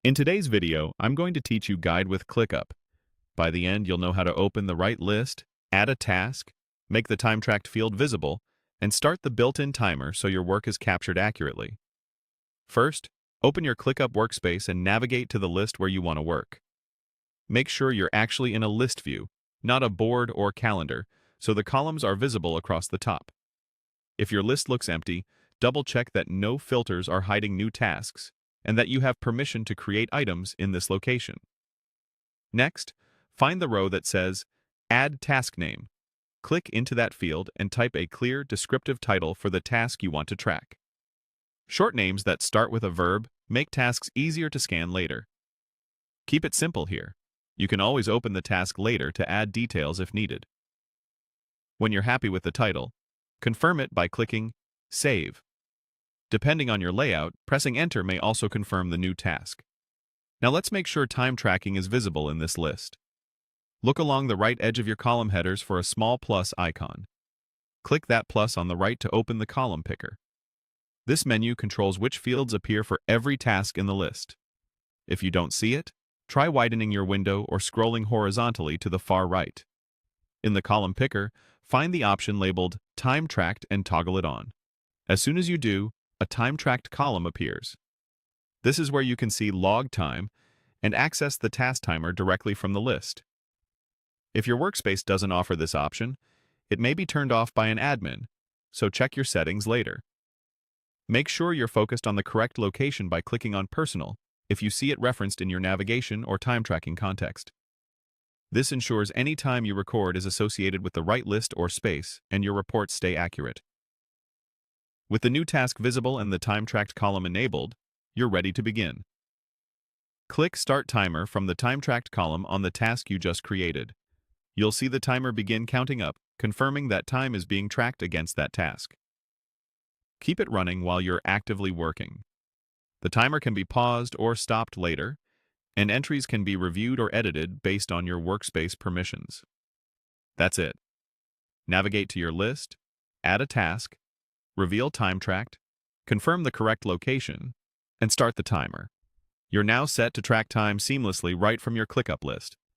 In today's video, I'm going to teach you Guide with ClickUp. By the end, you'll know how to open the right list, add a task, make the time-tracked field visible, and start the built-in timer so your work is captured accurately. First, open your ClickUp workspace and navigate to the list where you want to work. Make sure you're actually in a list view, not a board or calendar, so the columns are visible across the top. If your list looks empty, double-check that no filters are hiding new tasks, and that you have permission to create items in this location. Next, find the row that says Add Task Name. Click into that field and type a clear, descriptive title for the task you want to track. Short names that start with a verb make tasks easier to scan later. Keep it simple here. You can always open the task later to add details if needed. When you're happy with the title, confirm it by clicking Save. Depending on your layout, pressing Enter may also confirm the new task. Now let's make sure time tracking is visible in this list. Look along the right edge of your column headers for a small plus icon. Click that plus on the right to open the column picker. This menu controls which fields appear for every task in the list. If you don't see it, try widening your window or scrolling horizontally to the far right. In the column picker, find the option labeled Time Tracked and toggle it on. As soon as you do, a time-tracked column appears. This is where you can see log time and access the task timer directly from the list. If your workspace doesn't offer this option, it may be turned off by an admin, so check your settings later. Make sure you're focused on the correct location by clicking on Personal if you see it referenced in your navigation or time-tracking context. This ensures any time you record is associated with the right list or space and your reports stay accurate. With the new task visible and the time-tracked column enabled, you're ready to begin. Click Start Timer from the time-tracked column on the task you just created. You'll see the timer begin counting up, confirming that time is being tracked against that task. Keep it running while you're actively working. The timer can be paused or stopped later, and entries can be reviewed or edited based on your workspace permissions. That's it. Navigate to your list, add a task, reveal time tracked, confirm the correct location, and start the timer. You're now set to track time seamlessly right from your ClickUp list.